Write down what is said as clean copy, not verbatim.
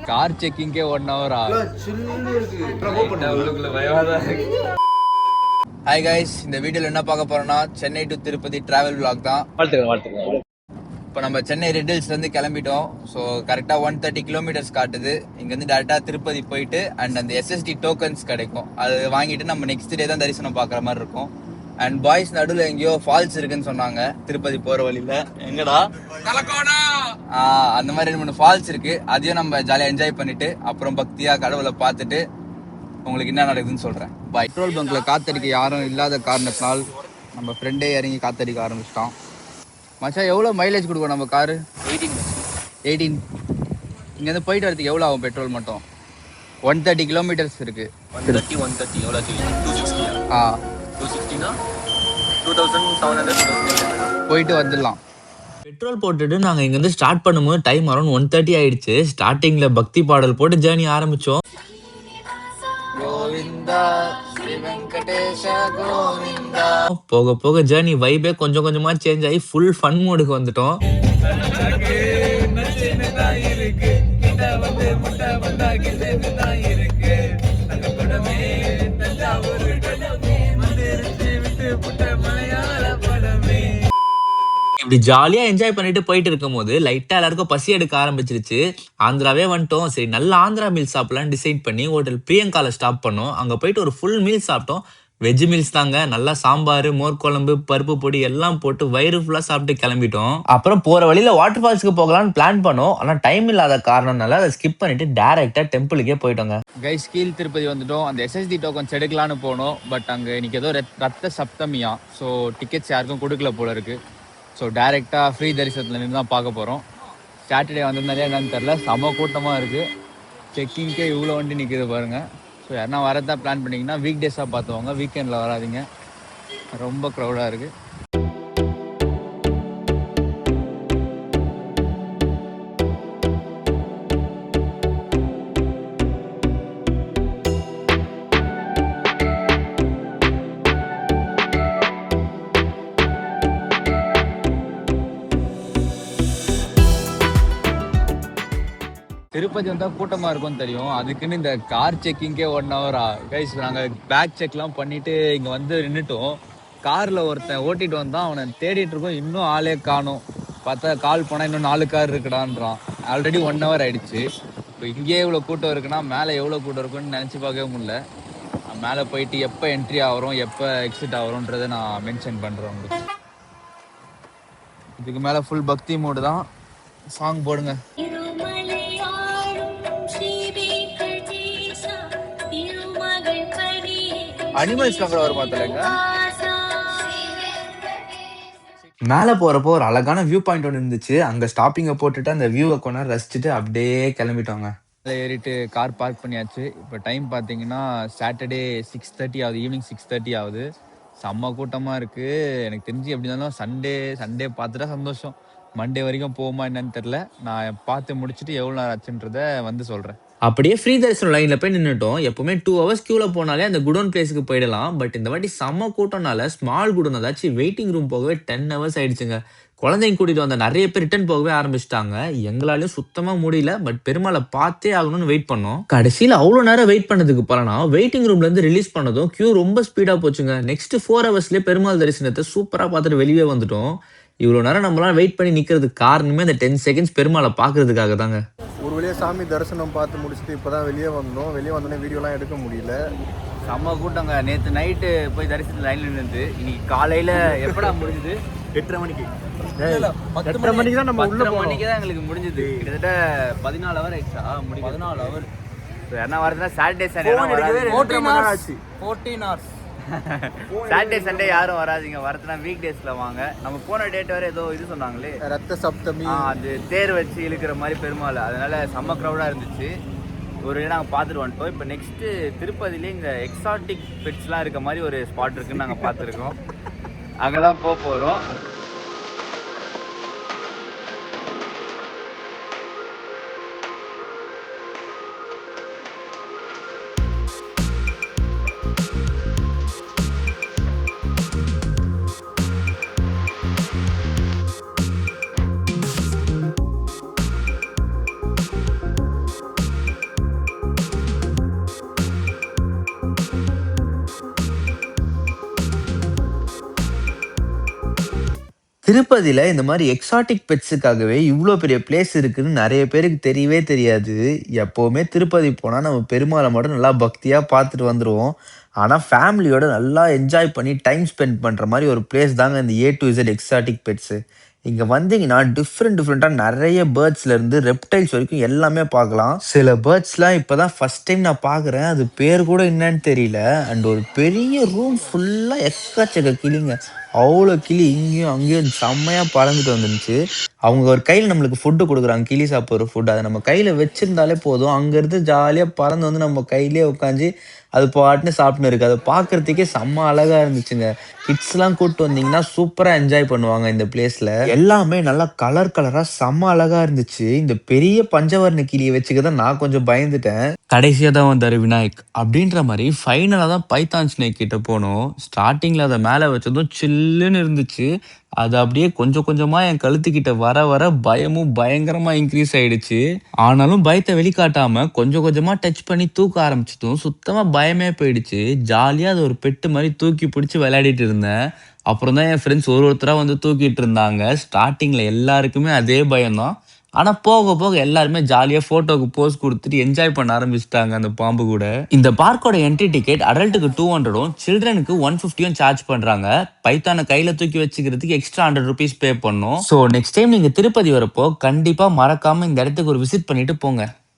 Car செக்கிங்கே 1 hour hi guys, இந்த வீடியோல என்ன பார்க்க போறோம்னா Chennai to Tirupati travel vlog தான். வாழ்த்துக்கள். இப்போ நம்ம சென்னை ரெட் ஹில்ஸ்லேருந்து கிளம்பிட்டோம். ஸோ கரெக்டாக 130 கிலோமீட்டர்ஸ் காட்டுது. இங்கேருந்து டேரெக்டாக திருப்பதி போயிட்டு அண்ட் அந்த எஸ்எஸ்டி டோக்கன்ஸ் கிடைக்கும். அது வாங்கிட்டு நம்ம நெக்ஸ்ட் டே தான் தரிசனம் பார்க்குற மாதிரி இருக்கும். அண்ட் பாய்ஸ் நடுவில் எங்கேயோ ஃபால்ஸ் இருக்குன்னு சொன்னாங்க திருப்பதி போகிற வழியில். எங்கடா அந்த மாதிரி 2-3 ஃபால்ஸ் இருக்குது. அதையும் நம்ம ஜாலியாக என்ஜாய் பண்ணிவிட்டு அப்புறம் பக்தியாக கடவுளை பார்த்துட்டு உங்களுக்கு என்ன நடக்குதுன்னு சொல்கிறேன். பெட்ரோல் பங்க்கில் காத்தடிக்க யாரும் இல்லாத காரணத்தினால் நம்ம ஃப்ரெண்டே இறங்கி காத்தடிக்க ஆரம்பிச்சிட்டோம். மச்சான், எவ்வளோ மைலேஜ் கொடுக்கும் நம்ம காரு? 18. இங்கேருந்து போயிட்டு வரதுக்கு எவ்வளோ ஆகும் பெட்ரோல் மட்டும்? 130 கிலோமீட்டர்ஸ் இருக்குது. 130 எவ்வளோ? 260. 260னா 2700 போயிட்டு வந்துடலாம். பெட்ரோல் போட்டுட்டு நாங்கள் இங்கேருந்து ஸ்டார்ட் பண்ணும்போது டைம் அரௌண்ட் 1:30 ஆயிடுச்சு. ஸ்டார்டிங்கில் பக்தி பாடல் போட்டு ஜேர்னி ஆரம்பித்தோம். போக போக ஜேர்னி வைபே கொஞ்சம் கொஞ்சமா சேஞ்ச் ஆகி ஃபுல் ஃபன் மோடுக்கு வந்துட்டோம். இப்படி ஜாலியா என்ஜாய் பண்ணிட்டு போயிட்டு இருக்கும் போது லைட்டா எல்லாருக்கும் பசி எடுக்க ஆரம்பிச்சிருச்சு. ஆந்திராவே வந்துட்டோம். சரி, நல்ல ஆந்திரா மீல் சாப்பிடலாம் டிசைட் பண்ணி ஹோட்டல் பிரியங்கால ஸ்டாப் பண்ணோம். அங்க போயிட்டு ஒரு ஃபுல் மீல் சாப்பிட்டோம். வெஜ் மீல்ஸ் தாங்க. நல்லா சாம்பார், மோர் குழம்பு, பருப்பு பொடி எல்லாம் போட்டு வயிறு ஃபுல்லா சாப்பிட்டு கிளம்பிட்டோம். அப்புறம் போற வழியில வாட்டர் ஃபால்ஸ்க்கு போகலாம்னு பிளான் பண்ணோம். ஆனா டைம் இல்லாத காரணம்னால அதை ஸ்கிப் பண்ணிட்டு டைரக்டா டெம்பிளுக்கே போயிட்டோங்க. கைஸ், கீழ் திருப்பதி வந்துட்டோம். அந்த எஸ்எஸ்டி டோக்கன்ஸ் எடுக்கலான்னு போனோம். பட் அங்க இன்னைக்கு ஏதோ ரத்த சப்தமியா, ஸோ டிக்கெட்ஸ் யாருக்கும் கொடுக்கல போல இருக்கு. ஸோ டேரெக்டாக ஃப்ரீ தரிசனத்தில் நின்று தான் பார்க்க போகிறோம். சாட்டர்டே வந்திருந்தாலே என்னன்னு தெரில, செம கூட்டமாக இருக்குது. செக்கிங்க்கே இவ்வளோ வண்டி நிற்கிது பாருங்கள். ஸோ யாருன்னா வரதான் பிளான் பண்ணிங்கன்னா வீக் டேஸாக பார்த்துவாங்க, வீக்கெண்டில் வராதிங்க. ரொம்ப க்ரௌடாக இருக்குது. திருப்பதி வந்தால் கூட்டமாக இருக்கும்னு தெரியும். அதுக்குன்னு இந்த கார் செக்கிங்கே 1 hour கைஸ். நாங்கள் பேக் செக்லாம் பண்ணிவிட்டு இங்கே வந்து நின்றுட்டோம். காரில் ஒருத்தன் ஓட்டிகிட்டு வந்தான். அவனை தேடிட்டு இருக்கோம். இன்னும் ஆளே காணும். பார்த்தா கால் போனால் இன்னும் 4 கார் இருக்குடான்றான். ஆல்ரெடி 1 hour ஆகிடுச்சு. இப்போ இங்கேயே இவ்வளோ கூட்டம் இருக்குன்னா மேலே எவ்வளோ கூட்டம் இருக்குன்னு நினச்சி பார்க்கவே முடியல. மேலே போயிட்டு எப்போ என்ட்ரி ஆகிறோம், எப்போ எக்ஸிட் ஆகிறோன்றதை நான் மென்ஷன் பண்ணுறேன் உங்களுக்கு. இதுக்கு மேலே ஃபுல் பக்தி மோடு தான். சாங் போடுங்க. அனிமல்ஸ் கூட வர மாட்டேங்க. மேலே போகிறப்போ ஒரு அழகான வியூ பாயிண்ட் ஒன்று இருந்துச்சு. அங்கே ஸ்டாப்பிங்கை போட்டுட்டு அந்த வியூவை கொண்டு ரசிச்சுட்டு அப்படியே கிளம்பிட்டோங்க. ஏறிட்டு கார் பார்க் பண்ணியாச்சு. இப்போ டைம் பார்த்தீங்கன்னா சாட்டர்டே 6:30 ஆகுது. ஈவினிங் 6:30 ஆகுது. செம்ம கூட்டமாக இருக்குது. எனக்கு தெரிஞ்சு எப்படி இருந்தாலும் சண்டே பார்த்துட்டா சந்தோஷம். மண்டே வரைக்கும் போகுமா என்னன்னு தெரில. நான் பார்த்து முடிச்சுட்டு எவ்வளோ நேரம் ஆச்சுன்றதை வந்து சொல்கிறேன். அப்படியே ஃப்ரீ தரிசனம் லைனில் போய் நின்றுட்டோம். எப்பவுமே 2 hours கியூவில் போனாலே அந்த குடோன் பிளேஸுக்கு போயிடலாம். பட் இந்த வாட்டி செம்ம கூட்டம்னால ஸ்மால் குடோன் அதாச்சும் வெயிட்டிங் ரூம் போகவே 10 hours ஆயிடுச்சுங்க. குழந்தைங்க கூட்டிகிட்டு வந்த நிறைய பேர் ரிட்டர்ன் போகவே ஆரம்பிச்சிட்டாங்க. எங்களாலையும் சுத்தமாக முடியல. பட் பெருமாளை பார்த்தே ஆகணும்னு வெயிட் பண்ணோம். கடைசியில் அவ்வளோ நேரம் வெயிட் பண்ணதுக்கு பலனா வெயிட்டிங் ரூம்லேருந்து ரிலீஸ் பண்ணதும் கியூ ரொம்ப ஸ்பீடாக போச்சுங்க. நெக்ஸ்ட் 4 hours பெருமாள் தரிசனத்தை சூப்பராக பார்த்துட்டு வெளியே வந்துட்டோம். இவ்வளோ நேரம் நம்மளால வெயிட் பண்ணி நிற்கிறதுக்கு காரணமே அந்த 10 seconds பெருமாளை பார்க்கறதுக்காக தாங்க. ஒரு வழியாக சாமி தரிசனம் பார்த்து முடிச்சுட்டு இப்போ தான் வெளியே வந்தோடனே வீடியோலாம் எடுக்க முடியல. செம்ம கூட்டங்க. நேற்று நைட்டு போய் தரிசனத்தில் லைனில் நின்று இன்னைக்கு காலையில் எப்படா முடிஞ்சுது? 8:30 மணிக்கு. 10 மணிக்கு தான் நம்ம 10 மணிக்கு தான் எங்களுக்கு முடிஞ்சுது. கிட்டத்தட்ட 14 hour ஆயிடுச்சா? 14 hour. என்ன வரதுன்னா Saturday Sunday 14 hours. Saturday Sunday யாரும் வராதிங்க. வரதுனா வீக் டேஸ்ல வாங்க. நம்ம போன டேட் வரை ஏதோ இது சொன்னாங்களே, ரத்த சப்தமி, அது தேர் வச்சு இழுக்கிற மாதிரி பெருமாள். அதனால செம்ம க்ரௌடாக இருந்துச்சு. ஒரு நாங்கள் பார்த்துட்டு வந்துட்டோம். இப்போ நெக்ஸ்ட்டு திருப்பதியிலே இங்கே எக்ஸாட்டிக் பெட்ஸ்லாம் இருக்க மாதிரி ஒரு ஸ்பாட் இருக்குன்னு நாங்கள் பார்த்துருக்கோம். அங்கே தான் போக போகிறோம். திருப்பதியில இந்த மாதிரி எக்ஸாட்டிக் பெட்ஸுக்காகவே இவ்வளோ பெரிய பிளேஸ் இருக்குன்னு நிறைய பேருக்கு தெரியவே தெரியாது. எப்பவுமே திருப்பதி போனா நம்ம பெருமாளை மட்டும் நல்லா பக்தியா பார்த்துட்டு வந்துருவோம். ஆனா ஃபேமிலியோட நல்லா என்ஜாய் பண்ணி டைம் ஸ்பெண்ட் பண்ற மாதிரி ஒரு பிளேஸ் தாங்க இந்த A to Z exotic pets. இங்க வந்தீங்கன்னா டிஃப்ரெண்டா நிறைய பேர்ட்ஸ்ல இருந்து ரெப்டைல்ஸ் வரைக்கும் எல்லாமே பார்க்கலாம். சில பேர்ட்ஸ்லாம் இப்பதான் ஃபர்ஸ்ட் டைம் நான் பார்க்குறேன். அது பேர் கூட என்னன்னு தெரியல. அண்ட் ஒரு பெரிய ரூம் ஃபுல்லா எக்கச்சக்க கிளிங்க. அவ்வளோ கிளி இங்கேயும் அங்கேயும் செம்மையா பறந்துட்டு வந்துருந்துச்சு. அவங்க ஒரு கையில் நம்மளுக்கு ஃபுட்டு கொடுக்குறாங்க, கிளி சாப்பிட்ற ஃபுட். அதை நம்ம கையில் வச்சிருந்தாலே போதும், அங்கேருந்து ஜாலியாக பறந்து வந்து நம்ம கையிலே உட்காந்து அது பாட்டுன்னு சாப்பிட்டுன்னு இருக்கு. அதை பார்க்கறதுக்கே செம்ம அழகா இருந்துச்சுங்க. கிட்ஸ்லாம் கூப்பிட்டு வந்தீங்கன்னா சூப்பராக என்ஜாய் பண்ணுவாங்க இந்த பிளேஸில். எல்லாமே நல்லா கலராக செம்ம அழகா இருந்துச்சு. இந்த பெரிய பஞ்சவர்ண கிளியை வச்சுக்க தான் நான் கொஞ்சம் பயந்துட்டேன். கடைசியாக தான் வந்தார் விநாயக் அப்படின்ற மாதிரி. ஃபைனலாக தான் பைத்தான் ஸ்னேக் கிட்ட போனோம். ஸ்டார்டிங்கில் அதை மேலே வச்சதும் சில்லுன்னு இருந்துச்சு. அது அப்படியே கொஞ்சம் கொஞ்சமாக என் கழுத்துக்கிட்ட வர வர பயமும் பயங்கரமாக இன்க்ரீஸ் ஆயிடுச்சு. ஆனாலும் பயத்தை வெளிக்காட்டாமல் கொஞ்சம் கொஞ்சமாக டச் பண்ணி தூக்க ஆரம்பிச்சிட்டோம். சுத்தமாக பயமே போயிடுச்சு. ஜாலியாக அது ஒரு பெட்டு மாதிரி தூக்கி பிடிச்சி விளையாடிட்டு இருந்தேன். அப்புறம் தான் என் ஃப்ரெண்ட்ஸ் ஒருத்தராக வந்து தூக்கிட்டு இருந்தாங்க. ஸ்டார்டிங்கில் எல்லாருக்குமே அதே பயம்தான். ஆனால் போக போக எல்லாருமே ஜாலியாக ஃபோட்டோக்கு போஸ் கொடுத்துட்டு என்ஜாய் பண்ண ஆரம்பிச்சிட்டாங்க அந்த பாம்பு கூட. இந்த பார்க்கோட என்ட்ரி டிக்கெட் அடல்ட்டுக்கு 200, சில்ட்ரனுக்கு 150 சார்ஜ் பண்ணுறாங்க. பைத்தானை கையில் தூக்கி வச்சுக்கிறதுக்கு எக்ஸ்ட்ரா 100 rupees பே பண்ணோம். ஸோ நெக்ஸ்ட் டைம் நீங்கள் திருப்பதி வரப்போ கண்டிப்பாக மறக்காமல் இந்த இடத்துக்கு ஒரு விசிட் பண்ணிட்டு போங்க.